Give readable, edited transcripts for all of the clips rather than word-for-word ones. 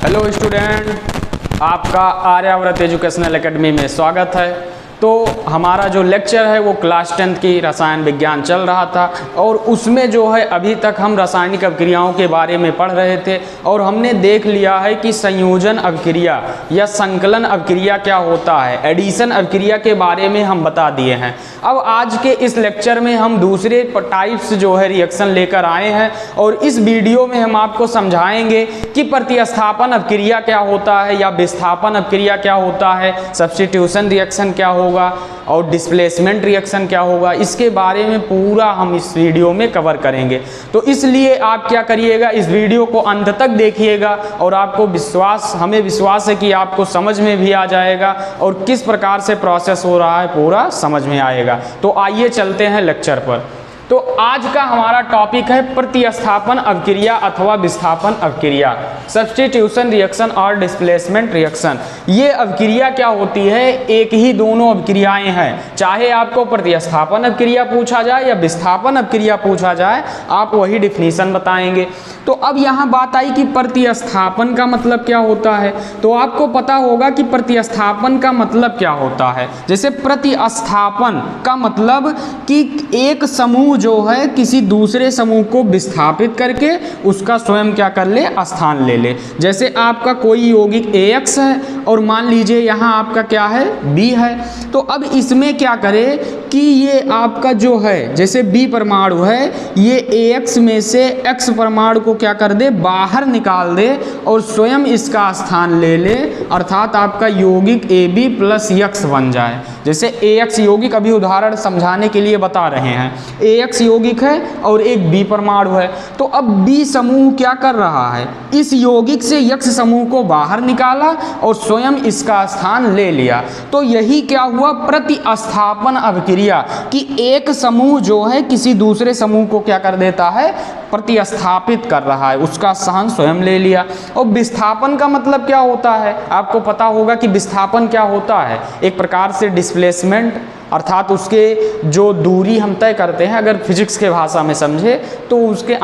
Hello student, आपका Aryavart educational academy में स्वागत है। तो हमारा जो लेक्चर है वो क्लास 10th की रसायन विज्ञान चल रहा था और उसमें जो है अभी तक हम रासायनिक अभिक्रियाओं के बारे में पढ़ रहे थे और हमने देख लिया है कि संयोजन अभिक्रिया या संकलन अभिक्रिया क्या होता है, एडिशन अभिक्रिया के बारे में हम बता दिए हैं। अब आज के इस लेक्चर में हम दूसरे टाइप्स जो है रिएक्शन लेकर आए हैं और इस वीडियो में हम आपको समझाएंगे कि प्रतिस्थापन अभिक्रिया क्या होता है या विस्थापन अभिक्रिया क्या होता है, सब्स्टिट्यूशन रिएक्शन क्या होगा और डिस्प्लेसमेंट रिएक्शन क्या होगा। इसके बारे में पूरा हम इस वीडियो में कवर करेंगे। तो इसलिए आप क्या करिएगा, इस वीडियो को अंत तक देखिएगा और आपको हमें विश्वास है कि आपको समझ में भी आ जाएगा और किस प्रकार से प्रोसेस हो रहा है पूरा समझ में आएगा। तो आइए चलते हैं लेक्चर पर। तो आज का हमारा टॉपिक है प्रतिस्थापन अभिक्रिया अथवा विस्थापन अभिक्रिया, सब्स्टिट्यूशन रिएक्शन और डिस्प्लेसमेंट रिएक्शन। ये अभिक्रिया क्या होती है, एक ही दोनों अभिक्रियाएं हैं। चाहे आपको प्रतिस्थापन अभिक्रिया पूछा जाए या विस्थापन अभिक्रिया पूछा जाए, आप वही डिफिनीशन बताएंगे। तो अब यहाँ बात आई कि प्रतिस्थापन का मतलब क्या होता है। तो आपको पता होगा कि प्रतिस्थापन का मतलब क्या होता है। जैसे प्रतिस्थापन का मतलब कि एक समूह जो है किसी दूसरे समूह को विस्थापित करके उसका स्वयं क्या कर ले, स्थान ले ले। जैसे आपका कोई यौगिक AX है और मान लीजिए यहाँ आपका क्या है, B है। तो अब इसमें क्या करे कि ये आपका जो है जैसे B परमाणु है, ये AX में से X परमाणु को क्या कर दे, बाहर निकाल दे और स्वयं इसका स्थान ले ले, अर्थात आपका यौगिक AB प्लस X बन जाए। जैसे AX यौगिक, अभी उदाहरण समझाने के लिए बता रहे हैं, AX यौगिक है और एक B परमाणु है। तो अब B समूह क्या कर रहा है, इस यौगिक से X समूह को बाहर निकाला और स्वयं इसका स्थान ले लिया। तो यही क्या हुआ, प्रतिस्थापन अभिक्रिया, कि एक समूह जो है किसी दूसरे समूह को क्या कर देता है, प्रतिस्थापित कर रहा है, उसका स्थान स्वयं ले लिया। और विस्थापन का मतलब क्या होता है, आपको पता होगा कि विस्थापन क्या होता है, एक प्रकार से डिस्प्लेसमेंट, अर्थात उसके जो दूरी हम तय करते हैं, अगर फिजिक्स के भाषा में समझे तो उसके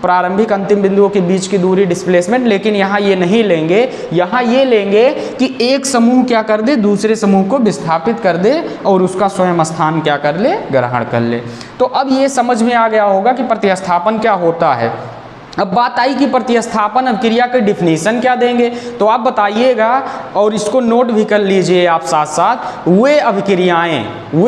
प्रारंभिक अंतिम बिंदुओं के बीच की दूरी डिस्प्लेसमेंट। लेकिन यहाँ ये नहीं लेंगे, यहाँ ये लेंगे कि एक समूह क्या कर दे, दूसरे समूह को विस्थापित कर दे और उसका स्वयं स्थान क्या कर ले, ग्रहण कर ले। तो अब ये समझ में आ गया होगा कि प्रतिस्थापन क्या होता है। अब बात आई कि प्रतिस्थापन अभिक्रिया के डिफिनीशन क्या देंगे, तो आप बताइएगा और इसको नोट भी कर लीजिए आप साथ साथ। वे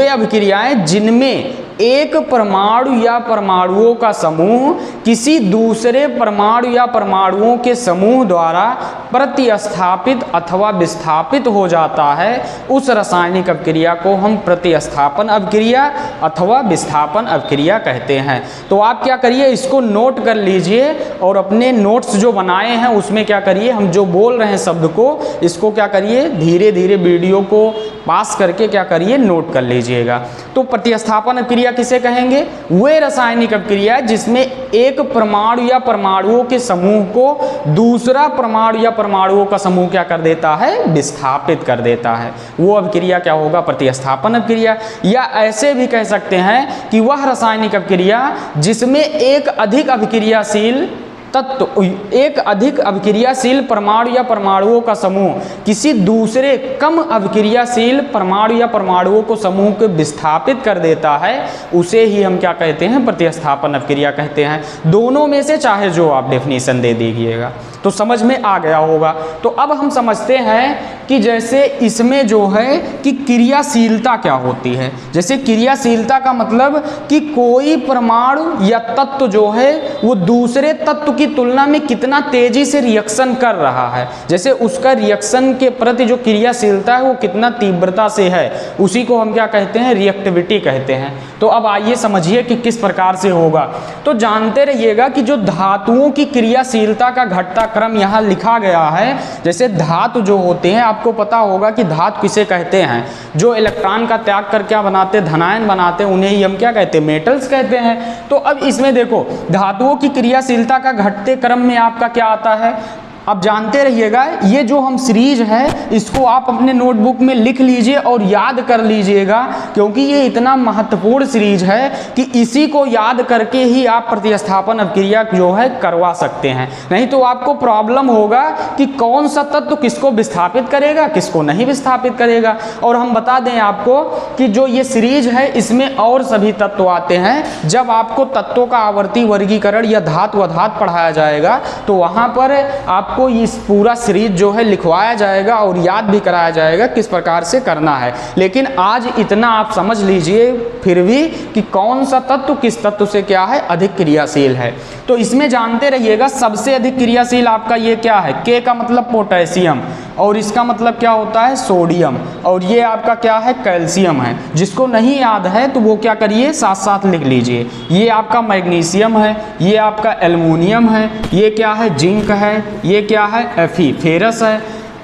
अभिक्रियाएं जिनमें एक परमाणु या परमाणुओं का समूह किसी दूसरे परमाणु या परमाणुओं के समूह द्वारा प्रतिस्थापित अथवा विस्थापित हो जाता है, उस रासायनिक अभिक्रिया को हम प्रतिस्थापन अभिक्रिया अथवा विस्थापन अभिक्रिया कहते हैं। तो आप क्या करिए, इसको नोट कर लीजिए और अपने नोट्स जो बनाए हैं उसमें क्या करिए, हम जो बोल रहे हैं शब्द को, इसको क्या करिए, धीरे धीरे वीडियो को पास करके क्या करिए, नोट कर लीजिएगा। तो प्रतिस्थापन अभिक्रिया किसे कहेंगे, वे रासायनिक अभिक्रिया जिसमें एक परमाणु या परमाणुओं के समूह को दूसरा परमाणु या परमाणुओं का समूह क्या कर देता है, विस्थापित कर देता है, वो अभिक्रिया क्या होगा, प्रतिस्थापन अभिक्रिया। या ऐसे भी कह सकते हैं कि वह रासायनिक अभिक्रिया जिसमें एक अधिक अभिक्रियाशील तत्व, एक अधिक अभिक्रियाशील परमाणु या परमाणुओं का समूह किसी दूसरे कम अभिक्रियाशील परमाणु या परमाणुओं को समूह को विस्थापित कर देता है, उसे ही हम क्या कहते हैं, प्रतिस्थापन अभिक्रिया कहते हैं। दोनों में से चाहे जो आप डेफिनेशन दे दीजिएगा तो समझ में आ गया होगा। तो अब हम समझते हैं कि जैसे इसमें जो है कि क्रियाशीलता क्या होती है। जैसे क्रियाशीलता का मतलब कि कोई परमाणु या तत्व जो है वो दूसरे तत्व की तुलना में कितना तेजी से रिएक्शन कर रहा है, जैसे उसका रिएक्शन के प्रति जो क्रियाशीलता है वो कितना तीव्रता से है, उसी को हम क्या कहते हैं, रिएक्टिविटी कहते हैं। तो अब आइए समझिए कि किस प्रकार से होगा। तो जानते रहिएगा कि जो धातुओं की क्रियाशीलता का घटता क्रम यहाँ लिखा गया है, जैसे धातु जो होते हैं, आपको पता होगा कि धातु किसे कहते हैं, जो इलेक्ट्रॉन का त्याग कर क्या बनाते हैं, धनायन बनाते हैं, उन्हें ही हम क्या कहते हैं, मेटल्स कहते हैं। तो अब इसमें देखो धातुओं की क्रियाशीलता का घटते क्रम में आपका क्या आता है, अब जानते रहिएगा, ये जो हम सीरीज है इसको आप अपने नोटबुक में लिख लीजिए और याद कर लीजिएगा, क्योंकि ये इतना महत्वपूर्ण सीरीज है कि इसी को याद करके ही आप प्रतिस्थापन अभिक्रिया जो है करवा सकते हैं। नहीं तो आपको प्रॉब्लम होगा कि कौन सा तत्व किसको विस्थापित करेगा, किसको नहीं विस्थापित करेगा। और हम बता दें आपको कि जो ये सीरीज है इसमें और सभी तत्व आते हैं। जब आपको तत्वों का आवर्ती वर्गीकरण या धातु अधात पढ़ाया जाएगा तो वहाँ पर आपको इस पूरा सीरीज जो है लिखवाया जाएगा और याद भी कराया जाएगा किस प्रकार से करना है। लेकिन आज इतना आप समझ लीजिए फिर भी कि कौन सा तत्व किस तत्व से क्या है, अधिक क्रियाशील है। तो इसमें जानते रहिएगा सबसे अधिक क्रियाशील आपका ये क्या है, के का मतलब पोटेशियम, और इसका मतलब क्या होता है सोडियम, और ये आपका क्या है कैल्शियम है। जिसको नहीं याद है तो वो क्या करिए साथ साथ लिख लीजिए। ये आपका मैग्नीशियम है, ये आपका एल्युमिनियम है, ये क्या है जिंक है, ये क्या है Fe फेरस है,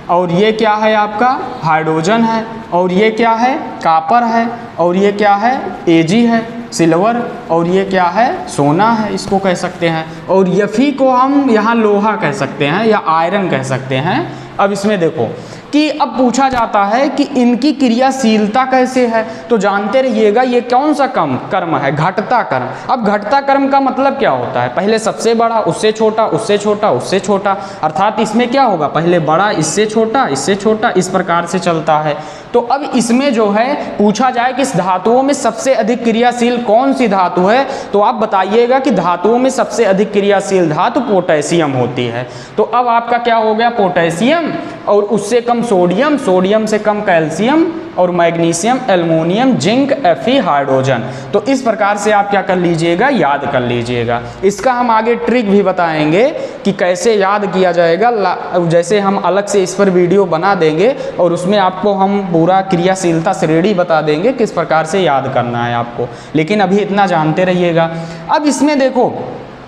और ये क्या है आपका हाइड्रोजन है, और ये क्या है कापर है, और ये क्या है Ag है सिल्वर, और ये क्या है सोना है इसको कह सकते हैं, और Fe को हम यहाँ लोहा कह सकते हैं या आयरन कह सकते हैं। अब इसमें देखो कि अब पूछा जाता है कि इनकी क्रियाशीलता कैसे है, तो जानते रहिएगा ये कौन सा कर्म है, घटता कर्म। अब घटता कर्म का मतलब क्या होता है, पहले सबसे बड़ा, उससे छोटा, उससे छोटा, उससे छोटा, अर्थात इसमें क्या होगा पहले बड़ा, इससे छोटा, इस प्रकार से चलता है। तो अब इसमें जो है पूछा जाए कि इस धातुओं में सबसे अधिक क्रियाशील कौन सी धातु है, तो आप बताइएगा कि धातुओं में सबसे अधिक क्रियाशील धातु पोटेशियम होती है। तो अब आपका क्या हो गया पोटेशियम, और उससे कम सोडियम, सोडियम से कम कैल्शियम, और magnesium, aluminium, zinc, Fe, hydrogen. तो इस प्रकार से आप क्या कर लीजिएगा, याद कर लीजिएगा। इसका हम आगे ट्रिक भी बताएंगे कि कैसे याद किया जाएगा, जैसे हम अलग से इस पर वीडियो बना देंगे और उसमें आपको हम पूरा क्रियाशीलता श्रेणी बता देंगे किस प्रकार से याद करना है आपको। लेकिन अभी इतना जानते रहिएगा। अब इसमें देखो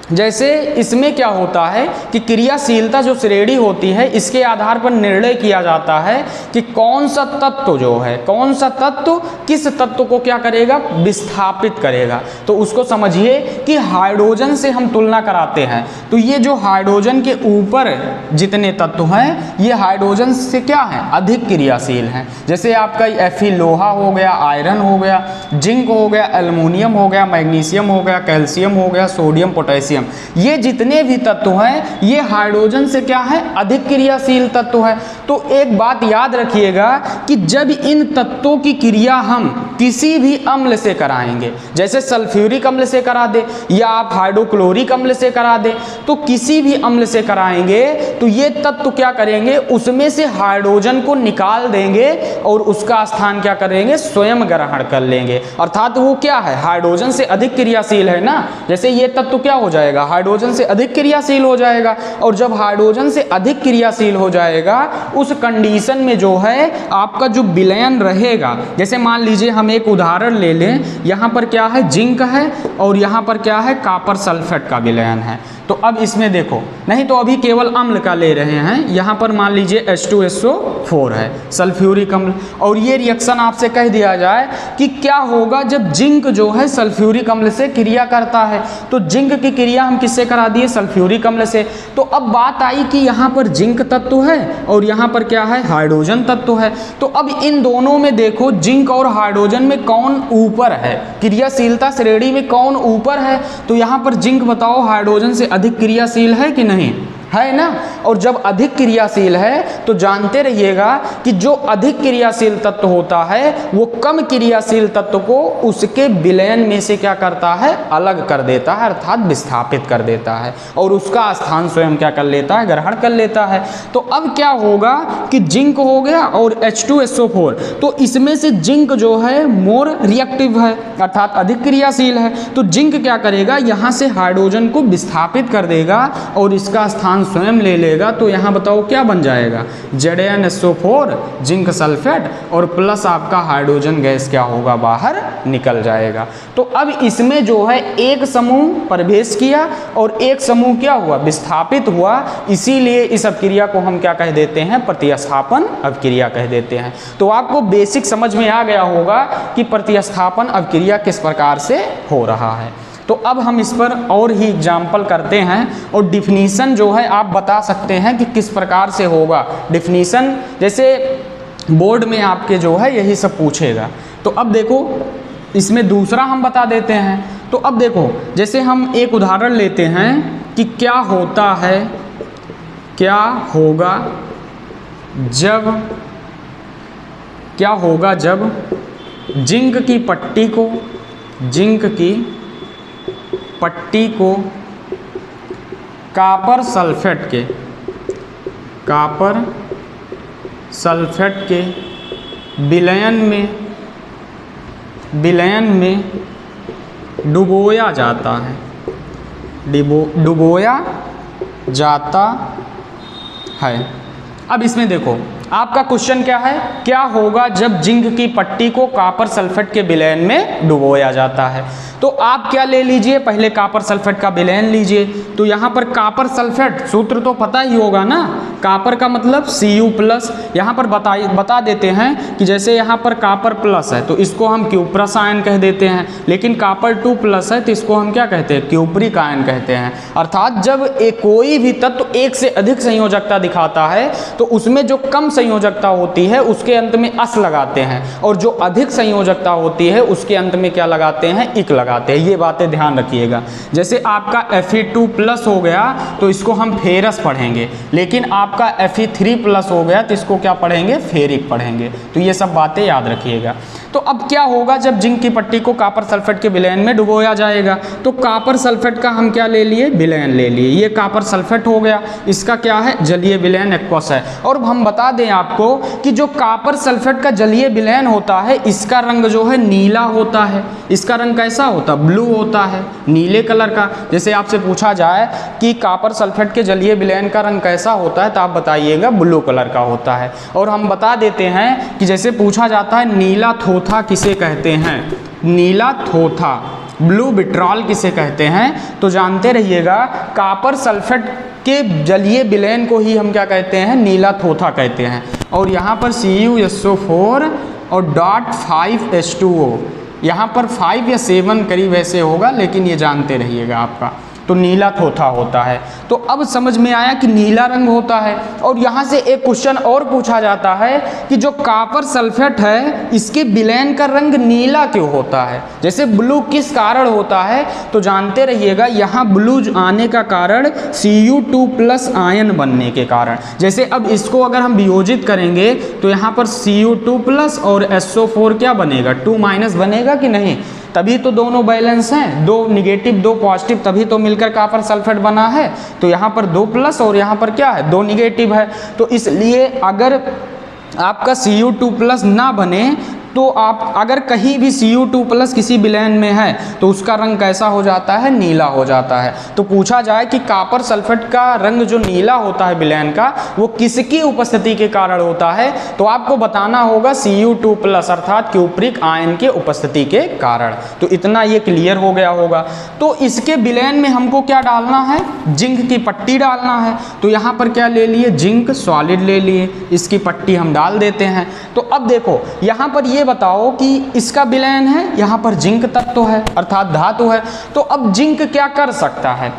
जैसे इसमें क्या होता है कि क्रियाशीलता जो श्रेणी होती है इसके आधार पर निर्णय किया जाता है कि कौन सा तत्व जो है, कौन सा तत्व किस तत्व को क्या करेगा, विस्थापित करेगा। तो उसको समझिए कि हाइड्रोजन से हम तुलना कराते हैं, तो ये जो हाइड्रोजन के ऊपर जितने तत्व हैं ये हाइड्रोजन से क्या है, अधिक क्रियाशील हैं। जैसे आपका Fe लोहा हो गया, आयरन हो गया, जिंक हो गया, एल्युमिनियम हो गया, मैग्नीशियम हो गया, कैल्शियम हो गया, सोडियम, पोटेशियम, ये जितने भी तत्व हैं ये हाइड्रोजन से क्या है, अधिक क्रियाशील तत्व है। तो एक बात याद रखिएगा कि जब इन तत्वों की क्रिया हम किसी भी अम्ल से कराएंगे, जैसे सल्फ्यूरिक अम्ल से करा दे या आप हाइड्रोक्लोरिक अम्ल से करा दे, तो किसी भी अम्ल से कराएंगे तो ये तत्व क्या करेंगे, उसमें से हाइड्रोजन को निकाल देंगे और उसका स्थान क्या करेंगे, स्वयं ग्रहण कर लेंगे। अर्थात वो क्या है, हाइड्रोजन से अधिक क्रियाशील है ना। जैसे ये तत्व क्या हो जाएगा, हाइड्रोजन से अधिक क्रियाशील हो जाएगा, और जब हाइड्रोजन से अधिक क्रियाशील हो जाएगा उस कंडीशन में जो है आपका जो विलयन रहेगा, जैसे मान लीजिए हम एक उदाहरण ले लें, यहाँ पर क्या है जिंक है और यहाँ पर क्या है कापर सल्फेट का विलयन है। तो अब इसमें देखो, नहीं तो अभी केवल अम्ल का ले रहे हैं, यहाँ पर मान लीजिए H2SO4 है सल्फ्यूरिक अम्ल, और ये रिएक्शन आपसे कह दिया जाए कि क्या होगा जब जिंक जो है सल्फ्यूरिक अम्ल से क्रिया करता है, तो जिंक की क्रिया हम किससे करा दिए, सल्फ्यूरिक अम्ल से। तो अब बात आई कि यहाँ पर जिंक तत्व है और यहाँ पर क्या है, हाइड्रोजन तत्व है। तो अब इन दोनों में देखो जिंक और हाइड्रोजन में कौन ऊपर है, क्रियाशीलता श्रेणी में कौन ऊपर है, तो यहाँ पर जिंक बताओ हाइड्रोजन से अधिक क्रियाशील है कि नहीं, है ना। और जब अधिक क्रियाशील है तो जानते रहिएगा कि जो अधिक क्रियाशील तत्व होता है वो कम क्रियाशील तत्व को उसके विलयन में से क्या करता है, अलग कर देता है, अर्थात विस्थापित कर देता है, और उसका स्थान स्वयं क्या कर लेता है, ग्रहण कर लेता है। तो अब क्या होगा कि जिंक हो गया और H2SO4, तो इसमें से जिंक जो है मोर रिएक्टिव है, अर्थात अधिक क्रियाशील है। तो जिंक क्या करेगा, यहाँ से हाइड्रोजन को विस्थापित कर देगा और इसका स्थान स्वयं ले लेगा। तो यहाँ बताओ क्या बन जाएगा, ZnSO4 जिंक सल्फेट, और प्लस आपका हाइड्रोजन गैस क्या होगा, बाहर निकल जाएगा। तो अब इसमें जो है एक समूह प्रवेश किया और एक समूह क्या हुआ, विस्थापित हुआ। इसीलिए इस अपक्रिया को हम क्या कह देते हैं, प्रतिस्थापन अपक्रिया कह देते हैं। तो आपको बेसिक समझ में आ गया होगा कि प्रतिस्थापन अपक्रिया किस प्रकार से हो रहा है। तो अब हम इस पर और ही एग्जाम्पल करते हैं और डिफिनीसन जो है आप बता सकते हैं कि किस प्रकार से होगा डिफिनीसन, जैसे बोर्ड में आपके जो है यही सब पूछेगा। तो अब देखो इसमें दूसरा हम बता देते हैं। तो अब देखो जैसे हम एक उदाहरण लेते हैं कि क्या होता है, क्या होगा जब जिंक की पट्टी को कॉपर सल्फेट के विलयन में डुबोया जाता है। अब इसमें देखो आपका क्वेश्चन क्या है, क्या होगा जब जिंक की पट्टी को कॉपर सल्फेट के विलयन में डुबोया जाता है। तो आप क्या ले लीजिए, पहले कॉपर सल्फेट का विलयन लीजिए। तो यहाँ पर कॉपर सल्फेट सूत्र तो पता ही होगा ना, कॉपर का मतलब Cu+। यहाँ पर बता देते हैं कि जैसे यहाँ पर कॉपर प्लस है तो इसको हम क्यूप्रस आयन कह देते हैं, लेकिन कॉपर 2+ है तो इसको हम क्या कहते हैं, क्यूप्रिक आयन कहते हैं। अर्थात जब कोई भी तत्व एक से अधिक संयोजकता दिखाता है तो उसमें जो कम संयोजकता होती है उसके अंत में अस लगाते हैं, और जो अधिक संयोजकता होती है उसके अंत में क्या लगाते हैं, इक लगाते हैं। ये बातें ध्यान रखिएगा। जैसे आपका Fe2+ हो गया तो इसको हम फेरस पढ़ेंगे, लेकिन आपका Fe3+ हो गया तो इसको क्या पढ़ेंगे, फेरिक पढ़ेंगे। तो ये सब बातें याद रखिएगा। तो अब क्या होगा जब जिंक की पट्टी को कॉपर सल्फेट के विलयन में डुबोया जाएगा। तो कॉपर सल्फेट का हम क्या ले लिए, विलयन ले लिए। ये कॉपर सल्फेट हो गया, इसका क्या है, जलीय विलयन एक्वस है। और हम बता दें आपको कि जो कॉपर सल्फेट का जलीय विलयन होता है इसका रंग जो है नीला होता है। इसका रंग कैसा होता है, ब्लू होता है, नीले कलर का। जैसे आपसे पूछा जाए कि कॉपर सल्फेट के जलीय विलयन का रंग कैसा होता है तो आप बताइएगा ब्लू कलर का होता है। और हम बता देते हैं कि जैसे पूछा जाता है नीला थोथा किसे कहते हैं, नीला थोथा, ब्लू विट्रॉल किसे कहते हैं, तो जानते रहिएगा कॉपर सल्फेट के जलीय विलयन को ही हम क्या कहते हैं, नीला थोथा कहते हैं। और यहाँ पर CuSO4 और .5H2O, यहाँ पर 5 या 7 करीब ऐसे होगा, लेकिन ये जानते रहिएगा आपका, तो नीला थोथा होता है। तो अब समझ में आया कि नीला रंग होता है। और यहाँ से एक क्वेश्चन और पूछा जाता है कि जो कॉपर सल्फेट है इसके विलयन का रंग नीला क्यों होता है, जैसे ब्लू किस कारण होता है, तो जानते रहिएगा यहाँ ब्लू आने का कारण Cu2+ आयन बनने के कारण। जैसे अब इसको अगर हम वियोजित करेंगे तो यहाँ पर Cu2+ और SO4 क्या बनेगा, 2- बनेगा कि नहीं, तभी तो दोनों बैलेंस हैं, 2 निगेटिव 2 पॉजिटिव, तभी तो मिलकर कॉपर सल्फेट बना है। तो यहाँ पर 2+ और यहाँ पर क्या है, 2 निगेटिव है। तो इसलिए अगर आपका Cu2+ ना बने तो आप अगर कहीं भी Cu2+ किसी विलयन में है तो उसका रंग कैसा हो जाता है, नीला हो जाता है। तो पूछा जाए कि कॉपर सल्फेट का रंग जो नीला होता है विलयन का वो किसकी उपस्थिति के कारण होता है, तो आपको बताना होगा Cu2+ अर्थात क्यूप्रिक आयन के उपस्थिति के कारण। तो इतना ये क्लियर हो गया होगा। तो इसके विलयन में हमको क्या डालना है, जिंक की पट्टी डालना है। तो यहाँ पर क्या ले लिए, जिंक सॉलिड ले लिए, इसकी पट्टी हम डाल देते हैं। तो अब देखो यहाँ पर ये बताओ कि इसका विलयन है, यहाँ पर जिंक तत्व है अर्थात धातु है। तो अब जिंक क्या कर सकता है,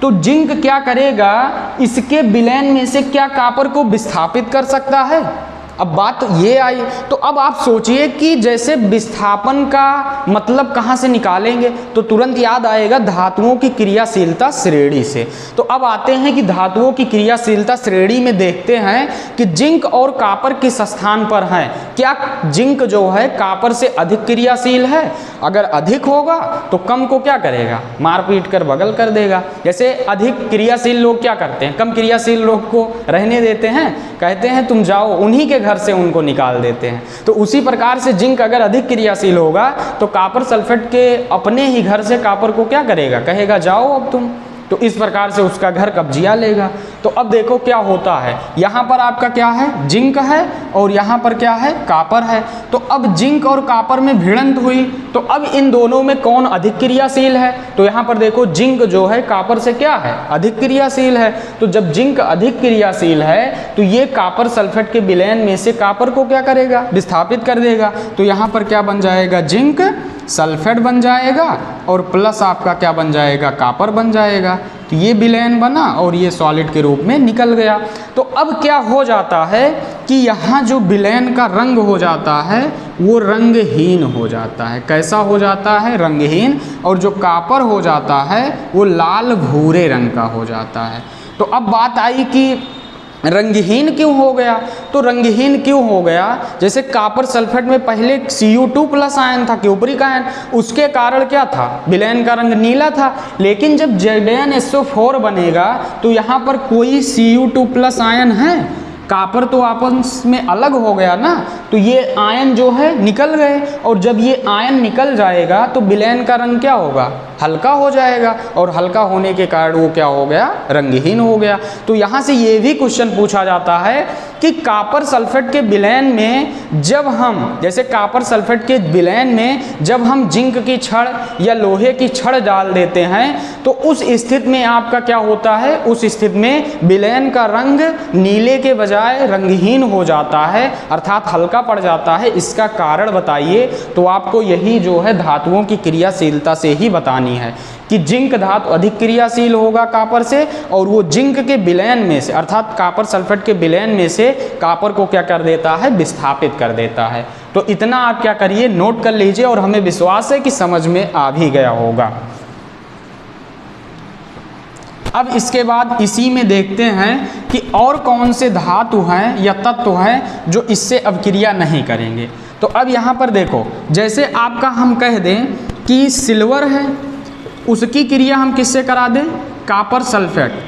तो जिंक क्या करेगा, इसके विलयन में से क्या कॉपर को विस्थापित कर सकता है। अब बात ये आई, तो अब आप सोचिए कि जैसे विस्थापन का मतलब कहाँ से निकालेंगे, तो तुरंत याद आएगा धातुओं की क्रियाशीलता श्रेणी से। तो अब आते हैं कि धातुओं की क्रियाशीलता श्रेणी में देखते हैं कि जिंक और कॉपर किस स्थान पर हैं। क्या जिंक जो है कॉपर से अधिक क्रियाशील है, अगर अधिक होगा तो कम को क्या करेगा, मार पीट कर बगल कर देगा। जैसे अधिक क्रियाशील लोग क्या करते हैं, कम क्रियाशील लोग को रहने देते हैं, कहते हैं तुम जाओ, उन्हीं के घर से उनको निकाल देते हैं। तो उसी प्रकार से जिंक अगर अधिक क्रियाशील होगा तो कॉपर सल्फेट के अपने ही घर से कॉपर को क्या करेगा, कहेगा जाओ अब तुम, तो इस प्रकार से उसका घर कब्जिया लेगा। तो अब देखो क्या होता है, यहाँ पर आपका क्या है, जिंक है और यहाँ पर क्या है, कापर है। तो अब जिंक और कापर में भिड़ंत हुई, तो अब इन दोनों में कौन अधिक क्रियाशील है? तो यहाँ पर देखो जिंक जो है कापर से क्या है, अधिक क्रियाशील है। तो जब जिंक अधिक क्रियाशील है तो ये कापर सल्फेट के विलयन में से कापर को क्या करेगा, विस्थापित कर देगा। तो यहाँ पर क्या बन जाएगा, जिंक सल्फेट बन जाएगा और प्लस आपका क्या बन जाएगा, कापर बन जाएगा। तो ये विलयन बना और ये सॉलिड के रूप में निकल गया। तो अब क्या हो जाता है कि यहाँ जो विलयन का रंग हो जाता है वो रंगहीन हो जाता है। कैसा हो जाता है, रंगहीन। और जो कापर हो जाता है वो लाल भूरे रंग का हो जाता है। तो अब बात आई कि रंगहीन क्यों हो गया? तो रंगहीन क्यों हो गया, जैसे कापर सल्फेट में पहले Cu2+ आयन था, क्यूपरिक आयन, उसके कारण क्या था, विलयन का रंग नीला था। लेकिन जब ZnSO4 बनेगा तो यहाँ पर कोई Cu2+ आयन है, कापर तो आपस में अलग हो गया ना, तो ये आयन जो है निकल गए। और जब ये आयन निकल जाएगा तो विलयन का रंग क्या होगा, हल्का हो जाएगा। और हल्का होने के कारण वो क्या हो गया, रंगहीन हो गया। तो यहाँ से ये भी क्वेश्चन पूछा जाता है कि कापर सल्फेट के विलयन में जब हम, जैसे कापर सल्फेट के विलयन में जब हम जिंक की छड़ या लोहे की छड़ डाल देते हैं तो उस स्थिति में आपका क्या होता है, उस स्थिति में विलयन का रंग नीले के बजाय रंगहीन हो जाता है, अर्थात हल्का पड़ जाता है। इसका कारण बताइए। तो आपको यही जो है धातुओं की क्रियाशीलता से ही बतानी है कि जिंक धातु अधिक क्रियाशील होगा कापर से, और वो जिंक के विलयन में से अर्थात कापर सल्फेट के विलयन में से कापर को क्या कर देता है, विस्थापित कर देता है। तो इतना आप क्या करिए, नोट कर लीजिए और हमें विश्वास है कि समझ में आ भी गया होगा। अब इसके बाद इसी में देखते हैं कि और कौन से धातु हैं या तत्व हैं जो इससे अवक्रिया नहीं करेंगे। तो अब यहाँ पर देखो, जैसे आपका हम कह दें कि सिल्वर है, उसकी क्रिया हम किससे करा दें, कापर सल्फेट।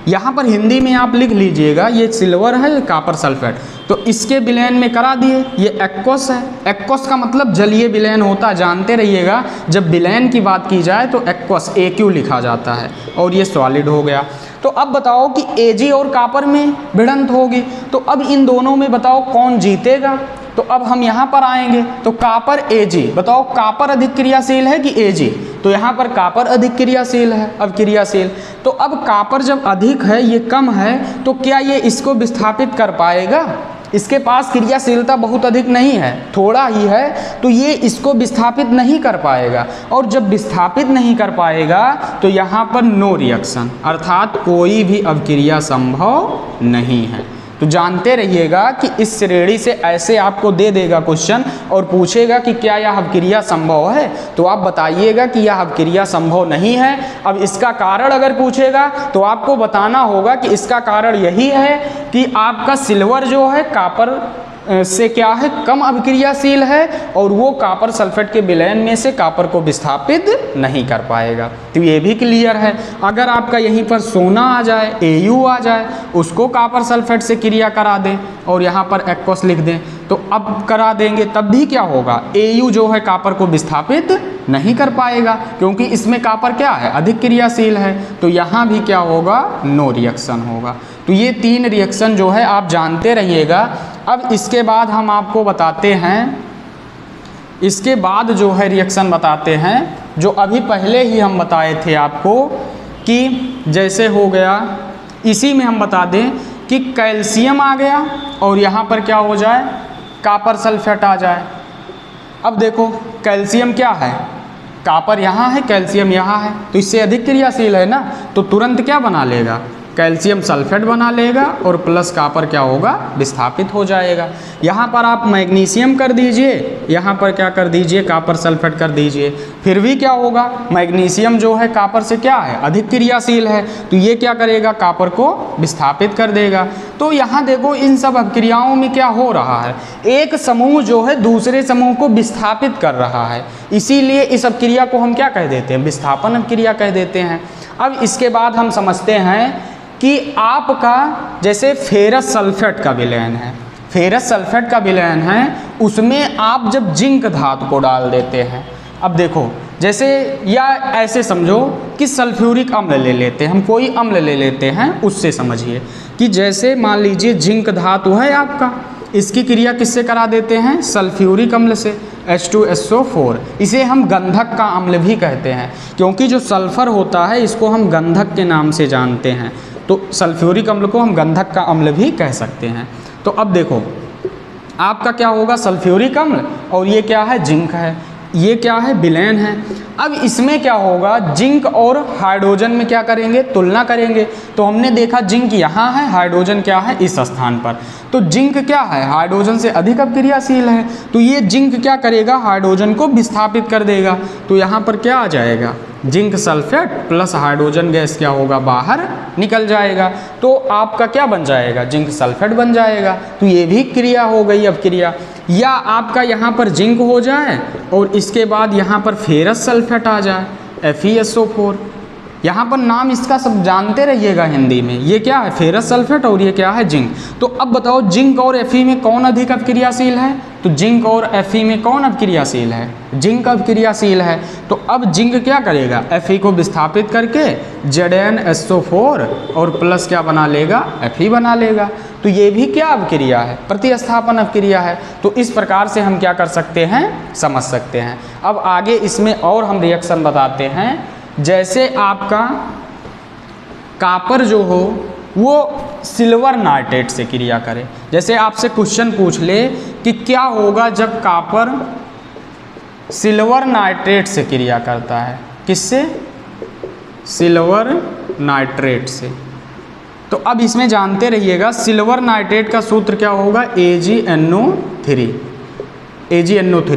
यहाँ पर हिंदी में आप लिख लीजिएगा, ये सिल्वर है, कापर सल्फेट, तो इसके विलयन में करा दिए। ये एक्वस है, एक्वस का मतलब जलीय विलयन होता है, जानते रहिएगा। जब विलयन की बात की जाए तो एक्वस AQ लिखा जाता है, और ये सॉलिड हो गया। तो अब बताओ कि Ag और कापर में भिड़ंत होगी, तो अब इन दोनों में बताओ कौन जीतेगा। तो अब हम यहाँ पर आएंगे तो कापर Ag, बताओ कापर अधिक क्रियाशील है कि Ag? तो यहाँ पर कापर अधिक क्रियाशील है, अब क्रियाशील। तो अब कापर जब अधिक है, ये कम है, तो क्या ये इसको विस्थापित कर पाएगा? इसके पास क्रियाशीलता बहुत अधिक नहीं है, थोड़ा ही है, तो ये इसको विस्थापित नहीं कर पाएगा। और जब विस्थापित नहीं कर पाएगा तो यहाँ पर नो रिएक्शन, अर्थात कोई भी अवक्रिया संभव नहीं है। तो जानते रहिएगा कि इस श्रेणी से ऐसे आपको दे देगा क्वेश्चन और पूछेगा कि क्या यह अवक्रिया संभव है, तो आप बताइएगा कि यह अवक्रिया संभव नहीं है। अब इसका कारण अगर पूछेगा तो आपको बताना होगा कि इसका कारण यही है कि आपका सिल्वर जो है कापर से क्या है, कम अभिक्रियाशील है, और वो कापर सल्फेट के विलयन में से कापर को विस्थापित नहीं कर पाएगा। तो ये भी क्लियर है। अगर आपका यहीं पर सोना आ जाए, Au आ जाए, उसको कापर सल्फेट से क्रिया करा दें और यहाँ पर एक्वस लिख दें, तो अब करा देंगे तब भी क्या होगा, Au जो है कापर को विस्थापित नहीं कर पाएगा, क्योंकि इसमें कापर क्या है, अधिक क्रियाशील है। तो यहाँ भी क्या होगा, नो रिएक्शन होगा। तो ये 3 रिएक्शन जो है आप जानते रहिएगा। अब इसके बाद हम आपको बताते हैं, इसके बाद जो है रिएक्शन बताते हैं जो अभी पहले ही हम बताए थे आपको, कि जैसे हो गया, इसी में हम बता दें कि कैल्शियम आ गया और यहाँ पर क्या हो जाए, कापर सल्फेट आ जाए। अब देखो कैल्शियम क्या है, कापर यहाँ है, कैल्शियम यहाँ है, तो इससे अधिक क्रियाशील है ना, तो तुरंत क्या बना लेगा, कैल्शियम सल्फेट बना लेगा और प्लस कापर क्या होगा, विस्थापित हो जाएगा। यहाँ पर आप मैग्नीशियम कर दीजिए, यहाँ पर क्या कर दीजिए, कापर सल्फेट कर दीजिए, फिर भी क्या होगा, मैग्नीशियम जो है कापर से क्या है, अधिक क्रियाशील है, तो ये क्या करेगा, कापर को विस्थापित कर देगा। तो यहाँ देखो इन सब अभिक्रियाओं में क्या हो रहा है, एक समूह जो है दूसरे समूह को विस्थापित कर रहा है, इसीलिए इस अभिक्रिया को हम क्या कह देते हैं, विस्थापन अभिक्रिया कह देते हैं। अब इसके बाद हम समझते हैं कि आपका जैसे फेरस सल्फेट का विलयन है, फेरस सल्फेट का विलयन है, उसमें आप जब जिंक धातु को डाल देते हैं। अब देखो जैसे या ऐसे समझो कि सल्फ्यूरिक अम्ल ले लेते हैं, हम कोई अम्ल ले लेते हैं, उससे समझिए कि जैसे मान लीजिए जिंक धातु है आपका, इसकी क्रिया किससे करा देते हैं, सल्फ्यूरिक अम्ल से, H2SO4। इसे हम गंधक का अम्ल भी कहते हैं, क्योंकि जो सल्फर होता है इसको हम गंधक के नाम से जानते हैं, तो सल्फ्यूरिक अम्ल को हम गंधक का अम्ल भी कह सकते हैं। तो अब देखो आपका क्या होगा, सल्फ्यूरिक अम्ल, और ये क्या है, जिंक है, ये क्या है, विलेन है। अब इसमें क्या होगा, जिंक और हाइड्रोजन में क्या करेंगे, तुलना करेंगे। तो हमने देखा जिंक यहाँ है, हाइड्रोजन क्या है इस स्थान पर, तो जिंक क्या है, हाइड्रोजन से अधिक अभिक्रियाशील है, तो ये जिंक क्या करेगा, हाइड्रोजन को विस्थापित कर देगा। तो यहाँ पर क्या आ जाएगा, zinc sulphate plus hydrogen gas क्या होगा, बाहर निकल जाएगा। तो आपका क्या बन जाएगा, जिंक सल्फेट बन जाएगा। तो ये भी क्रिया हो गई अब क्रिया। या आपका यहाँ पर जिंक हो जाए और इसके बाद यहाँ पर फेरस सल्फेट आ जाए, FeSO4। यहाँ पर नाम इसका सब जानते रहिएगा हिंदी में, ये क्या है, फेरस सल्फेट, और ये क्या है, जिंक। तो अब बताओ जिंक और Fe में कौन अधिक अभिक्रियाशील है, तो जिंक और Fe में कौन अभिक्रियाशील है, जिंक अभिक्रियाशील है। तो अब जिंक क्या करेगा, Fe को विस्थापित करके ZnSO4 और प्लस क्या बना लेगा, Fe बना लेगा। तो ये भी क्या अभिक्रिया है, प्रतिस्थापन अभिक्रिया है। तो इस प्रकार से हम क्या कर सकते हैं, समझ सकते हैं। अब आगे इसमें और हम रिएक्शन बताते हैं। जैसे आपका कापर जो हो वो सिल्वर नाइट्रेट से क्रिया करे, जैसे आपसे क्वेश्चन पूछ ले कि क्या होगा जब कापर सिल्वर नाइट्रेट से क्रिया करता है, किससे, सिल्वर नाइट्रेट से। तो अब इसमें जानते रहिएगा सिल्वर नाइट्रेट का सूत्र क्या होगा, AgNO3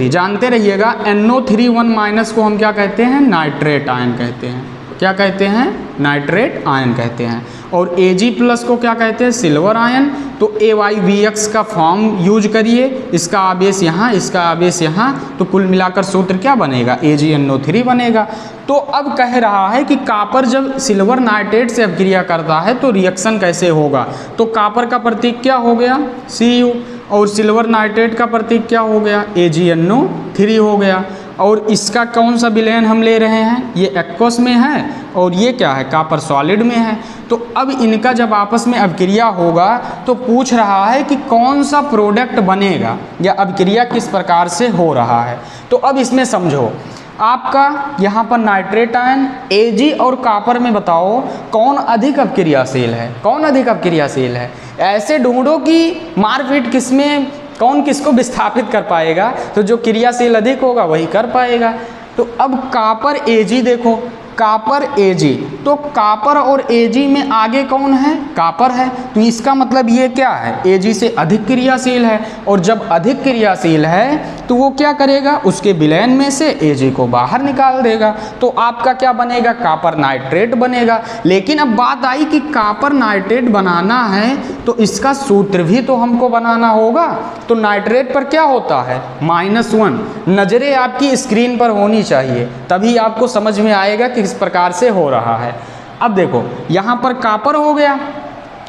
जानते रहिएगा। NO3 को हम क्या कहते हैं, नाइट्रेट आयन कहते हैं, क्या कहते हैं, नाइट्रेट आयन कहते हैं। और Ag+ को क्या कहते हैं, सिल्वर आयन। तो AyBx का फॉर्म यूज करिए, इसका आवेश यहाँ, इसका आवेश यहाँ, तो कुल मिलाकर सूत्र क्या बनेगा, AgNO3 बनेगा। तो अब कह रहा है कि कापर जब सिल्वर नाइट्रेट से अभिक्रिया करता है तो रिएक्शन कैसे होगा। तो कापर का प्रतीक क्या हो गया, Cu, और सिल्वर नाइट्रेट का प्रतीक क्या हो गया, AgNO3 हो गया। और इसका कौन सा विलयन हम ले रहे हैं, ये एक्वस में है और ये क्या है, कापर सॉलिड में है। तो अब इनका जब आपस में अभिक्रिया होगा तो पूछ रहा है कि कौन सा प्रोडक्ट बनेगा या अभिक्रिया किस प्रकार से हो रहा है। तो अब इसमें समझो आपका यहाँ पर नाइट्रेट आयन Ag और कापर में बताओ कौन अधिक अभिक्रियाशील है, कौन अधिक अभिक्रियाशील है। ऐसे ढूंढो कि मारपीट किसमें, कौन किसको विस्थापित कर पाएगा, तो जो क्रियाशील अधिक होगा वही कर पाएगा। तो अब कापर Ag देखो, कापर Ag, तो कापर और Ag में आगे कौन है, कापर है। तो इसका मतलब ये क्या है, Ag से अधिक क्रियाशील है, और जब अधिक क्रियाशील है तो वो क्या करेगा, उसके विलयन में से Ag को बाहर निकाल देगा। तो आपका क्या बनेगा, कापर नाइट्रेट बनेगा। लेकिन अब बात आई कि कापर नाइट्रेट बनाना है तो इसका सूत्र भी तो हमको बनाना होगा। तो नाइट्रेट पर क्या होता है, -1। नज़रें आपकी स्क्रीन पर होनी चाहिए, तभी आपको समझ में आएगा कि किस प्रकार से हो रहा है। अब देखो यहाँ पर कापर हो गया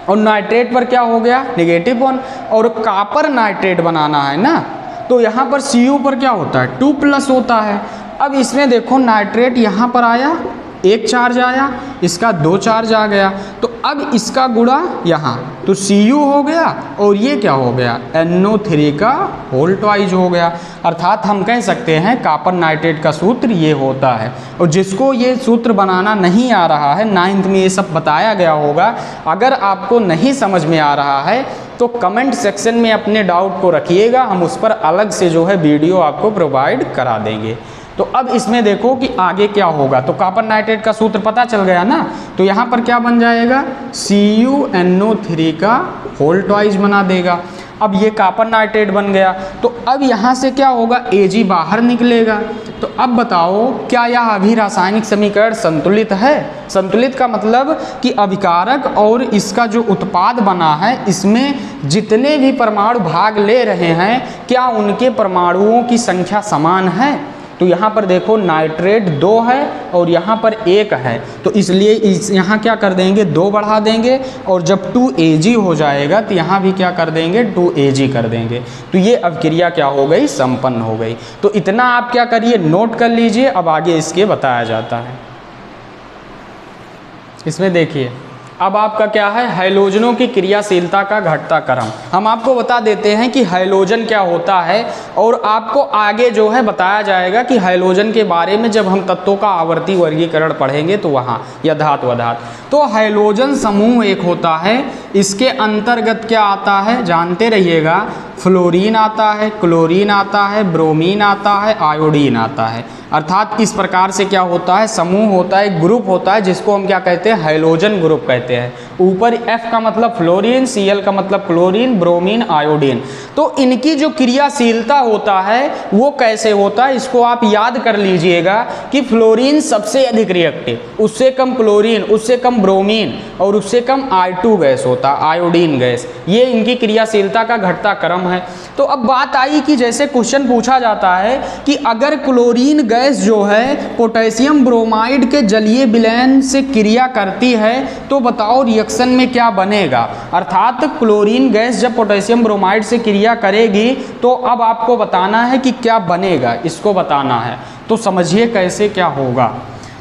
और नाइट्रेट पर क्या हो गया, -1, और कापर नाइट्रेट बनाना है ना, तो यहाँ पर Cu पर क्या होता है, 2+ होता है। अब इसमें देखो नाइट्रेट यहाँ पर आया, 1 चार्ज आया, इसका 2 चार्ज आ गया, तो अब इसका गुणा यहाँ, तो Cu हो गया और ये क्या हो गया, NO3 का होल ट्वाइज हो गया। अर्थात हम कह सकते हैं कापर नाइट्रेट का सूत्र ये होता है। और जिसको ये सूत्र बनाना नहीं आ रहा है, 9th में ये सब बताया गया होगा, अगर आपको नहीं समझ में आ रहा है तो कमेंट सेक्शन में अपने डाउट को रखिएगा, हम उस पर अलग से जो है वीडियो आपको प्रोवाइड करा देंगे। तो अब इसमें देखो कि आगे क्या होगा। तो कापर नाइट्रेट का सूत्र पता चल गया ना, तो यहाँ पर क्या बन जाएगा, CuNO3 का होल ट्वाइज बना देगा। अब ये कापर नाइट्रेट बन गया, तो अब यहाँ से क्या होगा, Ag बाहर निकलेगा। तो अब बताओ क्या यह अभी रासायनिक समीकरण संतुलित है। संतुलित का मतलब कि अभिकारक और इसका जो उत्पाद बना है, इसमें जितने भी परमाणु भाग ले रहे हैं क्या उनके परमाणुओं की संख्या समान है। तो यहाँ पर देखो नाइट्रेट 2 है और यहाँ पर 1 है, तो इसलिए यहाँ क्या कर देंगे 2 बढ़ा देंगे, और जब 2Ag हो जाएगा तो यहाँ भी क्या कर देंगे 2Ag कर देंगे। तो ये अभिक्रिया क्या हो गई, संपन्न हो गई। तो इतना आप क्या करिए, नोट कर लीजिए। अब आगे इसके बताया जाता है। इसमें देखिए अब आपका क्या है, हैलोजनों की क्रियाशीलता का घटता क्रम। हम आपको बता देते हैं कि हैलोजन क्या होता है, और आपको आगे जो है बताया जाएगा कि हैलोजन के बारे में जब हम तत्वों का आवर्ती वर्गीकरण पढ़ेंगे तो वहाँ, या धातु अधात। तो हैलोजन समूह एक होता है, इसके अंतर्गत क्या आता है जानते रहिएगा, फ्लोरीन आता है, क्लोरीन आता है, ब्रोमीन आता है, आयोडीन आता है। अर्थात इस प्रकार से क्या होता है, समूह होता है, ग्रुप होता है, जिसको हम क्या कहते हैं, हैलोजन ग्रुप कहते हैं। ऊपर F का मतलब फ्लोरीन, Cl का मतलब क्लोरीन, ब्रोमीन, आयोडीन। तो इनकी जो क्रियाशीलता होता है वो कैसे होता है, इसको आप याद कर लीजिएगा कि फ्लोरीन सबसे अधिक रिएक्टिव, उससे कम क्लोरीन, उससे कम ब्रोमीन और उससे कम I2 गैस होता है, आयोडीन गैस। ये इनकी क्रियाशीलता का घटता क्रम है। तो अब बात आई कि जैसे क्वेश्चन पूछा जाता है कि अगर क्लोरीन गैस जो है पोटेशियम ब्रोमाइड के जलीय विलयन से क्रिया करती है तो बताओ रिएक्शन में क्या बनेगा। अर्थात क्लोरीन गैस जब पोटेशियम ब्रोमाइड से क्रिया करेगी तो अब आपको बताना है कि क्या बनेगा, इसको बताना है। तो समझिए कैसे क्या होगा।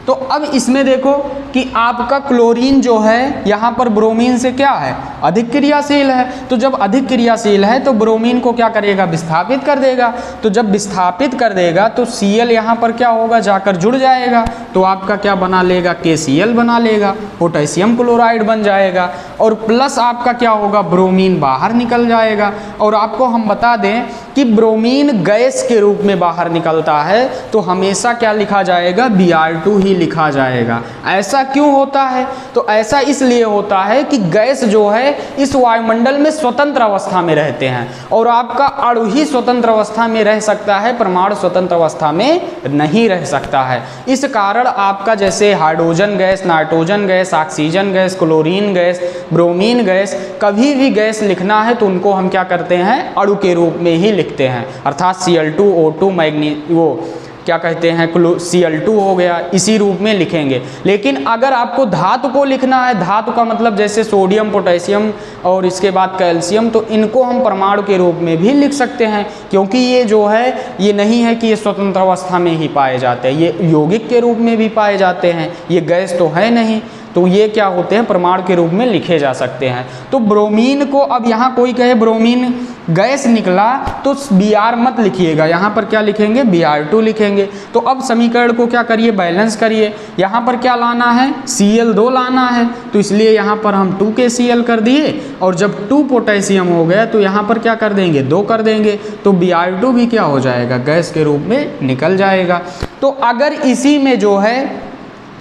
तो अब इसमें देखो कि आपका क्लोरीन जो है यहाँ पर ब्रोमीन से क्या है, अधिक क्रियाशील है। तो जब अधिक क्रियाशील है तो ब्रोमीन को क्या करेगा, विस्थापित कर देगा। तो जब विस्थापित कर देगा तो Cl यहाँ पर क्या होगा, जाकर जुड़ जाएगा। तो आपका क्या बना लेगा, KCl बना लेगा, पोटेशियम क्लोराइड बन जाएगा। और प्लस आपका क्या होगा, ब्रोमीन बाहर निकल जाएगा। और आपको हम बता दें कि ब्रोमीन गैस के रूप में बाहर निकलता है तो हमेशा क्या लिखा जाएगा, Br2 ही लिखा जाएगा। ऐसा क्यों होता है, तो ऐसा इसलिए होता है कि गैस जो है इस वायुमंडल में स्वतंत्र अवस्था में रहते हैं, और आपका अणु ही स्वतंत्र अवस्था में रह सकता है, परमाणु स्वतंत्र अवस्था में नहीं रह सकता है। इस कारण आपका जैसे hydrogen gas, nitrogen gas, oxygen gas, chlorine gas, bromine gas, कभी भी गैस लिखना है तो उनको हम क्या करते हैं, अणु के रूप में ही लिखते हैं। अर्थात Cl2, O2, वो क्या कहते हैं, Cl2 हो गया, इसी रूप में लिखेंगे। लेकिन अगर आपको धातु को लिखना है, धातु का मतलब जैसे सोडियम, पोटेशियम और इसके बाद कैल्शियम, तो इनको हम परमाणु के रूप में भी लिख सकते हैं, क्योंकि ये जो है ये नहीं है कि ये स्वतंत्र अवस्था में ही पाए जाते हैं, ये यौगिक के रूप में भी पाए जाते हैं, ये गैस तो है नहीं। तो ये क्या होते हैं, परमाणु के रूप में लिखे जा सकते हैं। तो ब्रोमीन को अब यहाँ कोई कहे ब्रोमीन गैस निकला तो Br मत लिखिएगा, यहाँ पर क्या लिखेंगे, Br2 लिखेंगे। तो अब समीकरण को क्या करिए, बैलेंस करिए। यहाँ पर क्या लाना है, Cl2 लाना है, तो इसलिए यहाँ पर हम 2 KCl कर दिए, और जब 2 पोटेशियम हो गया तो यहाँ पर क्या कर देंगे, 2 कर देंगे। तो Br2 भी क्या हो जाएगा, गैस के रूप में निकल जाएगा। तो अगर इसी में जो है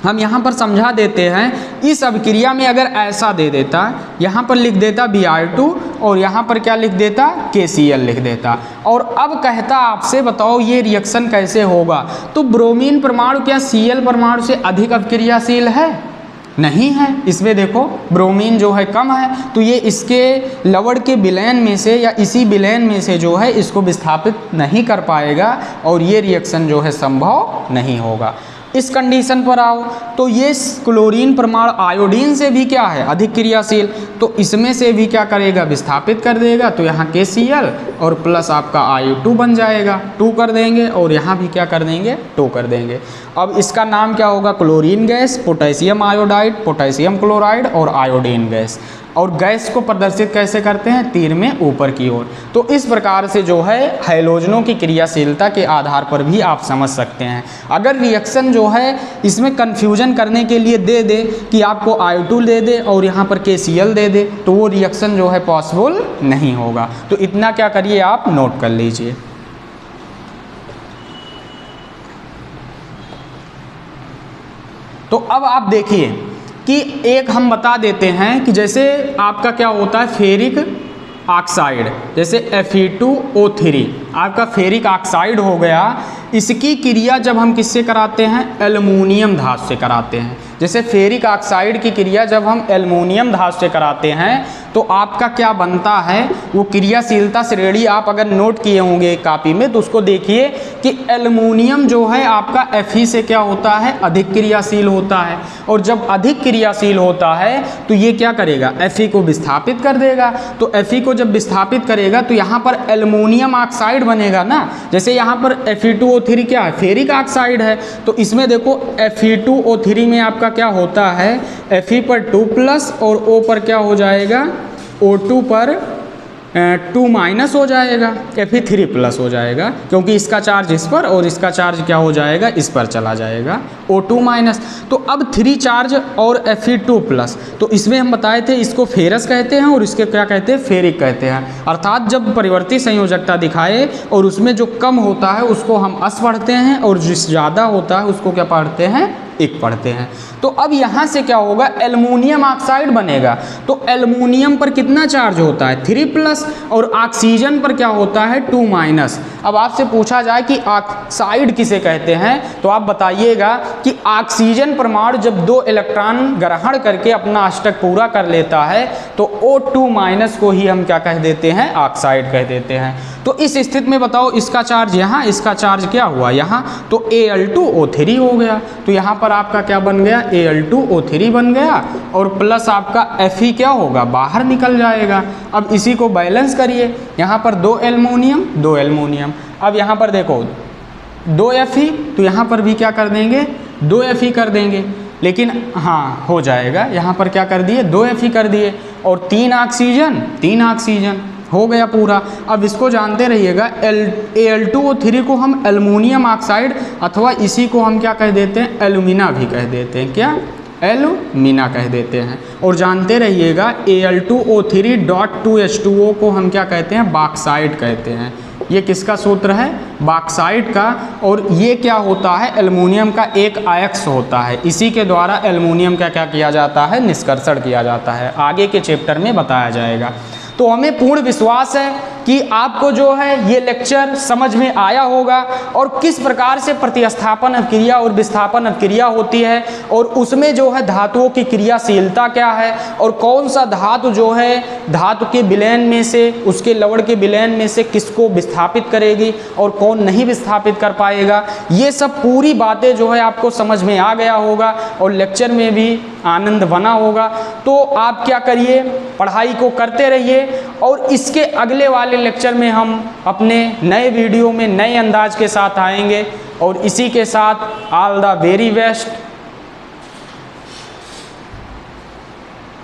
हम यहाँ पर समझा देते हैं, इस अभिक्रिया में अगर ऐसा दे देता, यहाँ पर लिख देता Br2 और यहाँ पर क्या लिख देता, KCl लिख देता, और अब कहता आपसे बताओ ये रिएक्शन कैसे होगा। तो ब्रोमीन परमाणु क्या Cl परमाणु से अधिक अभिक्रियाशील है, नहीं है। इसमें देखो ब्रोमीन जो है कम है, तो ये इसके लवण के विलयन में से या इसी विलयन में से जो है इसको विस्थापित नहीं कर पाएगा, और ये रिएक्शन जो है संभव नहीं होगा। इस कंडीशन पर आओ तो ये क्लोरीन परमाणु आयोडीन से भी क्या है, अधिक क्रियाशील, तो इसमें से भी क्या करेगा, विस्थापित कर देगा। तो यहाँ KCl और प्लस आपका I2 बन जाएगा, 2 कर देंगे, और यहाँ भी क्या कर देंगे, 2 कर देंगे। अब इसका नाम क्या होगा, chlorine gas, potassium iodide, potassium chloride और आयोडीन गैस। और गैस को प्रदर्शित कैसे करते हैं, तीर में ऊपर की ओर। तो इस प्रकार से जो है हैलोजनों की क्रियाशीलता के आधार पर भी आप समझ सकते हैं। अगर रिएक्शन जो है इसमें कन्फ्यूजन करने के लिए दे दे कि आपको I2 दे दे और यहाँ पर KCl दे दे, तो वो रिएक्शन जो है पॉसिबल नहीं होगा। तो इतना क्या करिए, आप नोट कर लीजिए। तो अब आप देखिए कि एक हम बता देते हैं कि जैसे आपका क्या होता है, फेरिक ऑक्साइड, जैसे Fe2O3 आपका फेरिक ऑक्साइड हो गया। इसकी क्रिया जब हम किससे कराते हैं, एल्युमिनियम धातु से कराते हैं। जैसे फेरिक ऑक्साइड की क्रिया जब हम एल्युमिनियम धातु से कराते हैं तो आपका क्या बनता है, वो क्रियाशीलता श्रेणी आप अगर नोट किए होंगे कापी में तो उसको देखिए कि एल्युमिनियम जो है आपका Fe से क्या होता है, अधिक क्रियाशील होता है। और जब अधिक क्रियाशील होता है तो ये क्या करेगा, Fe को विस्थापित कर देगा। तो Fe को जब विस्थापित करेगा तो यहाँ पर एल्युमिनियम ऑक्साइड बनेगा ना। जैसे यहाँ पर Fe2O3 क्या है, फेरिक ऑक्साइड है। तो इसमें देखो Fe2O3 में आपका क्या होता है, Fe पर 2+ और O पर क्या हो जाएगा, O2 पर 2- हो जाएगा, Fe3+ हो जाएगा, क्योंकि इसका चार्ज इस पर और इसका चार्ज क्या हो जाएगा, इस पर चला जाएगा, O2-। तो अब 3 चार्ज और Fe2+, तो इसमें हम बताए थे इसको फेरस कहते हैं और इसके क्या कहते हैं, फेरिक कहते हैं। अर्थात जब परिवर्ती संयोजकता दिखाए और उसमें जो कम होता है उसको हम अस पढ़ते हैं और जिस ज़्यादा होता है उसको क्या पढ़ते हैं, एक पढ़ते हैं। तो अब यहाँ से क्या होगा, एल्युमिनियम ऑक्साइड बनेगा। तो एल्युमिनियम पर कितना चार्ज होता है, 3+ और ऑक्सीजन पर क्या होता है, 2-। अब आपसे पूछा जाए कि ऑक्साइड किसे कहते हैं तो आप बताइएगा कि ऑक्सीजन परमाणु जब 2 इलेक्ट्रॉन ग्रहण करके अपना अष्टक पूरा कर लेता है तो O2- को ही हम क्या कह देते हैं, ऑक्साइड कह देते हैं। तो इस स्थिति में बताओ इसका चार्ज यहाँ, इसका चार्ज क्या हुआ यहाँ, तो Al2O3 हो गया। तो यहाँ पर आपका क्या बन गया, Al2O3 बन गया और प्लस आपका Fe क्या होगा, बाहर निकल जाएगा। अब इसी को बैलेंस करिए, यहाँ पर 2 एल्युमिनियम 2 एल्युमिनियम। अब यहाँ पर देखो 2 Fe, तो यहाँ पर भी क्या कर देंगे, 2 Fe कर देंगे। लेकिन हाँ हो जाएगा, यहाँ पर क्या कर दिए, 2 Fe कर दिए और 3 ऑक्सीजन हो गया पूरा। अब इसको जानते रहिएगा, Al2O3 को हम एल्युमिनियम ऑक्साइड अथवा इसी को हम क्या कह देते हैं, एल्यूमिना भी कह देते हैं, क्या, एल्यूमिना कह देते हैं। और जानते रहिएगा Al2O3.2H2O को हम क्या कहते हैं, बॉक्साइड कहते हैं। ये किसका सूत्र है, बॉक्साइड का। और ये क्या होता है, एल्युमिनियम का एक अयस्क होता है, इसी के द्वारा एल्युमिनियम का क्या किया जाता है, निष्कर्षण किया जाता है। आगे के चैप्टर में बताया जाएगा। तो हमें पूर्ण विश्वास है कि आपको जो है ये लेक्चर समझ में आया होगा और किस प्रकार से प्रतिस्थापन अभिक्रिया और विस्थापन अभिक्रिया होती है और उसमें जो है धातुओं की क्रियाशीलता क्या है और कौन सा धातु जो है धातु के विलयन में से, उसके लवण के विलयन में से किसको विस्थापित करेगी और कौन नहीं विस्थापित कर पाएगा। ये सब पूरी बातें जो है आपको समझ में आ गया होगा और लेक्चर में भी आनंद बना होगा। तो आप क्या करिए, पढ़ाई को करते रहिए और इसके अगले वाले लेक्चर में हम अपने नए वीडियो में नए अंदाज के साथ आएंगे। और इसी के साथ ऑल द वेरी बेस्ट।